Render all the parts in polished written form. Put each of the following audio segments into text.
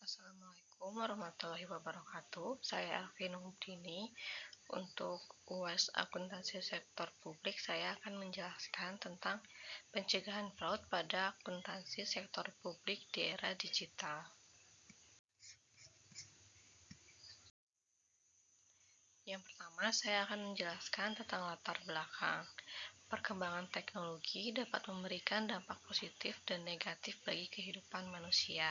Assalamualaikum warahmatullahi wabarakatuh. Saya Alvin Hubdini. Untuk UAS Akuntansi Sektor Publik, saya akan menjelaskan tentang pencegahan fraud pada akuntansi sektor publik di era digital. Yang pertama, saya akan menjelaskan tentang latar belakang. Perkembangan teknologi dapat memberikan dampak positif dan negatif bagi kehidupan manusia.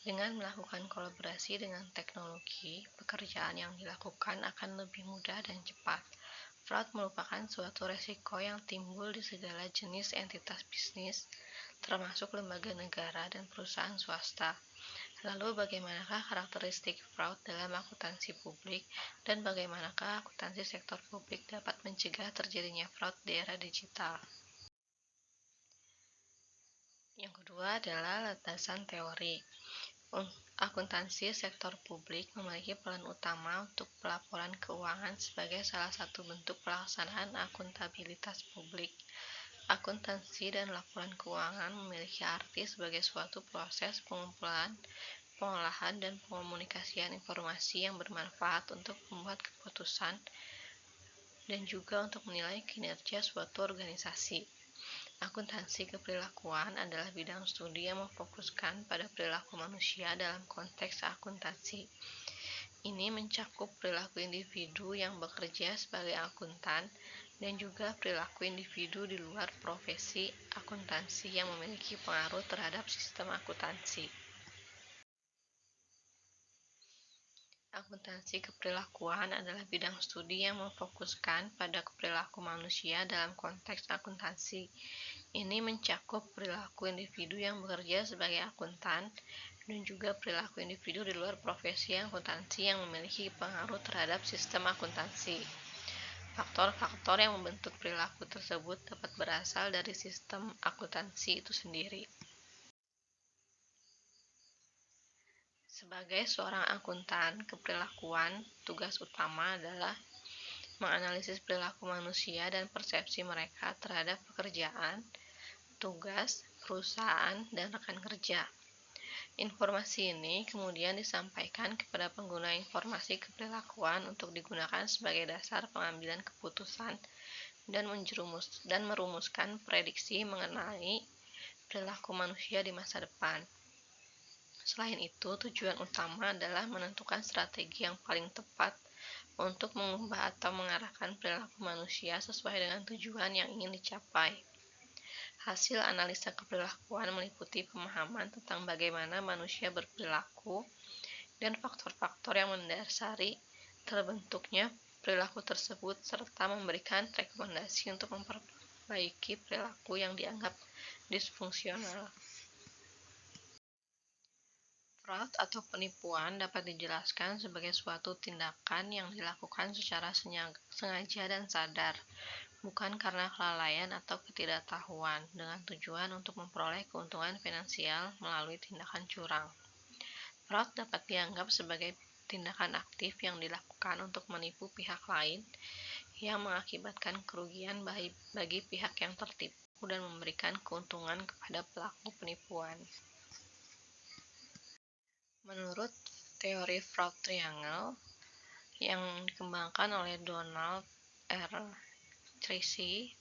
Dengan melakukan kolaborasi dengan teknologi, pekerjaan yang dilakukan akan lebih mudah dan cepat. Fraud merupakan suatu resiko yang timbul di segala jenis entitas bisnis, termasuk lembaga negara dan perusahaan swasta. Lalu bagaimanakah karakteristik fraud dalam akuntansi publik dan bagaimanakah akuntansi sektor publik dapat mencegah terjadinya fraud di era digital? Yang kedua adalah landasan teori. Akuntansi sektor publik memiliki peran utama untuk pelaporan keuangan sebagai salah satu bentuk pelaksanaan akuntabilitas publik. Akuntansi dan laporan keuangan memiliki arti sebagai suatu proses pengumpulan, pengolahan, dan pengomunikasian informasi yang bermanfaat untuk membuat keputusan dan juga untuk menilai kinerja suatu organisasi. Akuntansi keperilakuan adalah bidang studi yang memfokuskan pada perilaku manusia dalam konteks akuntansi. Ini mencakup perilaku individu yang bekerja sebagai akuntan dan juga perilaku individu di luar profesi akuntansi yang memiliki pengaruh terhadap sistem akuntansi. Akuntansi keperilakuan adalah bidang studi yang memfokuskan pada perilaku manusia dalam konteks akuntansi. Ini mencakup perilaku individu yang bekerja sebagai akuntan dan juga perilaku individu di luar profesi akuntansi yang memiliki pengaruh terhadap sistem akuntansi. Faktor-faktor yang membentuk perilaku tersebut dapat berasal dari sistem akuntansi itu sendiri. Sebagai seorang akuntan keperilakuan, tugas utama adalah menganalisis perilaku manusia dan persepsi mereka terhadap pekerjaan, tugas, perusahaan, dan rekan kerja. Informasi ini kemudian disampaikan kepada pengguna informasi keperilakuan untuk digunakan sebagai dasar pengambilan keputusan dan merumuskan prediksi mengenai perilaku manusia di masa depan. Selain itu, tujuan utama adalah menentukan strategi yang paling tepat untuk mengubah atau mengarahkan perilaku manusia sesuai dengan tujuan yang ingin dicapai. Hasil analisa keperilakuan meliputi pemahaman tentang bagaimana manusia berperilaku dan faktor-faktor yang mendasari terbentuknya perilaku tersebut serta memberikan rekomendasi untuk memperbaiki perilaku yang dianggap disfungsional. Fraud atau penipuan dapat dijelaskan sebagai suatu tindakan yang dilakukan secara sengaja dan sadar, bukan karena kelalaian atau ketidaktahuan, dengan tujuan untuk memperoleh keuntungan finansial melalui tindakan curang. Fraud dapat dianggap sebagai tindakan aktif yang dilakukan untuk menipu pihak lain yang mengakibatkan kerugian bagi pihak yang tertipu dan memberikan keuntungan kepada pelaku penipuan. Menurut teori fraud triangle yang dikembangkan oleh Donald R. Tracy,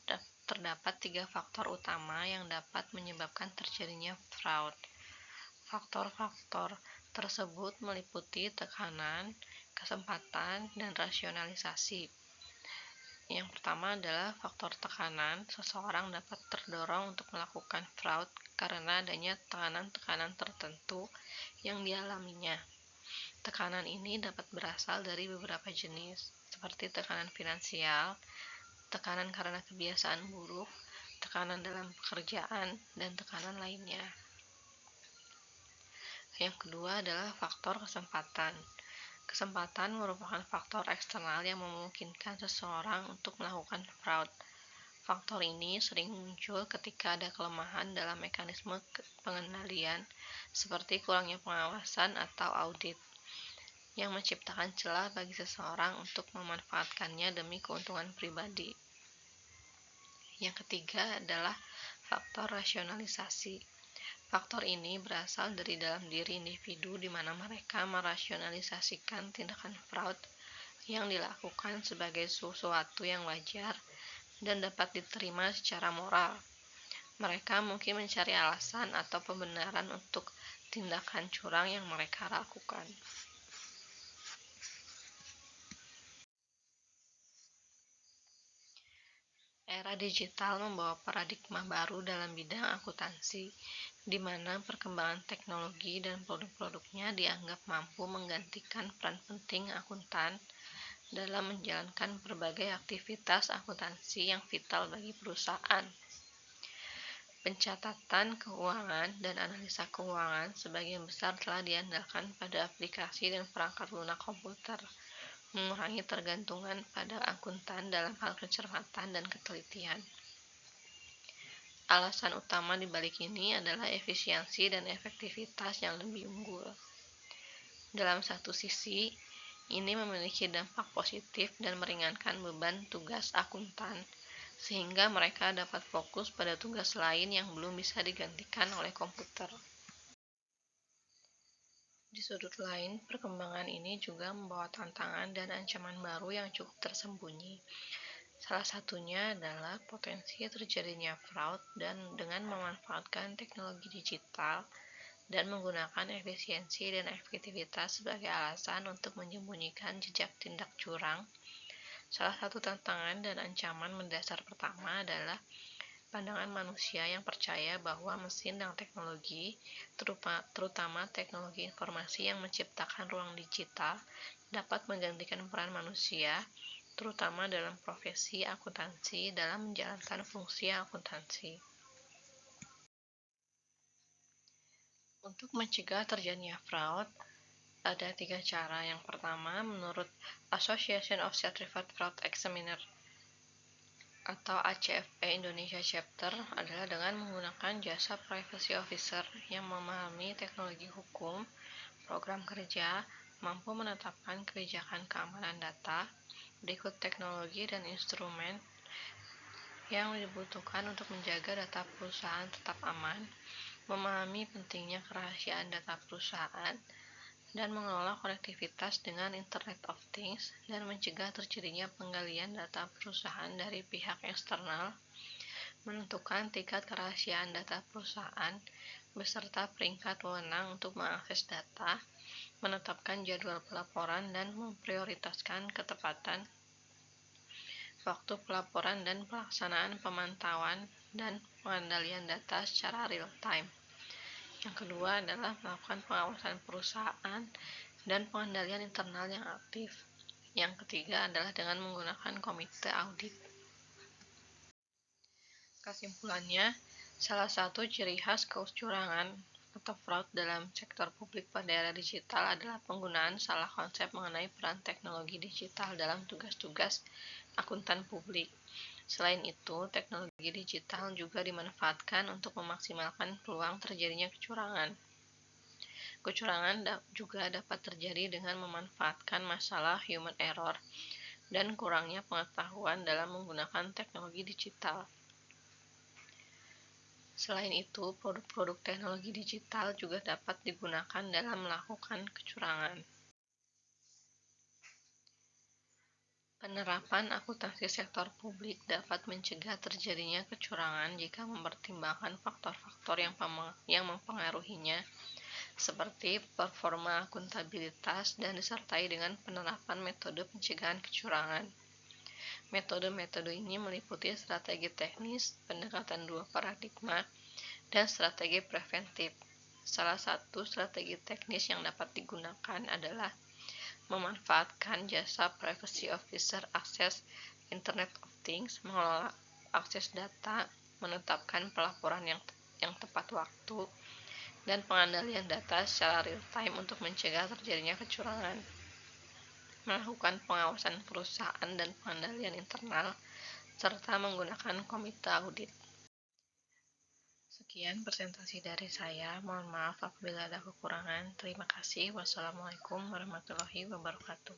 terdapat 3 faktor utama yang dapat menyebabkan terjadinya fraud. Faktor-faktor tersebut meliputi tekanan, kesempatan, dan rasionalisasi. Yang pertama adalah faktor tekanan. Seseorang dapat terdorong untuk melakukan fraud karena adanya tekanan-tekanan tertentu yang dialaminya. Tekanan ini dapat berasal dari beberapa jenis, seperti tekanan finansial, tekanan karena kebiasaan buruk, tekanan dalam pekerjaan, dan tekanan lainnya. Yang kedua adalah faktor kesempatan. Kesempatan merupakan faktor eksternal yang memungkinkan seseorang untuk melakukan fraud. Faktor ini sering muncul ketika ada kelemahan dalam mekanisme pengendalian, seperti kurangnya pengawasan atau audit, yang menciptakan celah bagi seseorang untuk memanfaatkannya demi keuntungan pribadi. Yang ketiga adalah faktor rasionalisasi. Faktor ini berasal dari dalam diri individu di mana mereka merasionalisasikan tindakan fraud yang dilakukan sebagai sesuatu yang wajar dan dapat diterima secara moral. Mereka mungkin mencari alasan atau pembenaran untuk tindakan curang yang mereka lakukan. Era digital membawa paradigma baru dalam bidang akuntansi, di mana perkembangan teknologi dan produk-produknya dianggap mampu menggantikan peran penting akuntan dalam menjalankan berbagai aktivitas akuntansi yang vital bagi perusahaan. Pencatatan keuangan dan analisa keuangan sebagian besar telah diandalkan pada aplikasi dan perangkat lunak komputer, mengurangi tergantungan pada akuntan dalam hal kecermatan dan ketelitian. Alasan utama di balik ini adalah efisiensi dan efektivitas yang lebih unggul. Dalam satu sisi, ini memiliki dampak positif dan meringankan beban tugas akuntan, sehingga mereka dapat fokus pada tugas lain yang belum bisa digantikan oleh komputer. Di sudut lain, perkembangan ini juga membawa tantangan dan ancaman baru yang cukup tersembunyi. Salah satunya adalah potensi terjadinya fraud dan dengan memanfaatkan teknologi digital dan menggunakan efisiensi dan efektivitas sebagai alasan untuk menyembunyikan jejak tindak curang. Salah satu tantangan dan ancaman mendasar pertama adalah pandangan manusia yang percaya bahwa mesin dan teknologi, terutama teknologi informasi yang menciptakan ruang digital, dapat menggantikan peran manusia, terutama dalam profesi akuntansi dalam menjalankan fungsi akuntansi. Untuk mencegah terjadinya fraud, ada 3 cara. Yang pertama, menurut Association of Certified Fraud Examiner atau ACFE Indonesia Chapter adalah dengan menggunakan jasa privacy officer yang memahami teknologi hukum, program kerja, mampu menetapkan kebijakan keamanan data, berikut teknologi dan instrumen yang dibutuhkan untuk menjaga data perusahaan tetap aman, memahami pentingnya kerahasiaan data perusahaan, dan mengelola konektivitas dengan Internet of Things dan mencegah terjadinya penggalian data perusahaan dari pihak eksternal, menentukan tingkat kerahasiaan data perusahaan beserta peringkat wewenang untuk mengakses data, menetapkan jadwal pelaporan dan memprioritaskan ketepatan waktu pelaporan dan pelaksanaan pemantauan dan pengendalian data secara real time. Yang kedua adalah melakukan pengawasan perusahaan dan pengendalian internal yang aktif. Yang ketiga adalah dengan menggunakan komite audit. Kesimpulannya, salah satu ciri khas kecurangan atau fraud dalam sektor publik pada era digital adalah penggunaan salah konsep mengenai peran teknologi digital dalam tugas-tugas akuntan publik. Selain itu, teknologi digital juga dimanfaatkan untuk memaksimalkan peluang terjadinya kecurangan. Kecurangan juga dapat terjadi dengan memanfaatkan masalah human error dan kurangnya pengetahuan dalam menggunakan teknologi digital. Selain itu, produk-produk teknologi digital juga dapat digunakan dalam melakukan kecurangan. Penerapan akuntansi sektor publik dapat mencegah terjadinya kecurangan jika mempertimbangkan faktor-faktor yang mempengaruhinya, seperti performa akuntabilitas dan disertai dengan penerapan metode pencegahan kecurangan. Metode-metode ini meliputi strategi teknis, pendekatan dua paradigma, dan strategi preventif. Salah satu strategi teknis yang dapat digunakan adalah memanfaatkan jasa privacy officer akses Internet of Things, mengelola akses data, menetapkan pelaporan yang tepat waktu, dan pengendalian data secara real time untuk mencegah terjadinya kecurangan, melakukan pengawasan perusahaan dan pengendalian internal, serta menggunakan komite audit. Sekian presentasi dari saya. Mohon maaf apabila ada kekurangan. Terima kasih. Wassalamualaikum warahmatullahi wabarakatuh.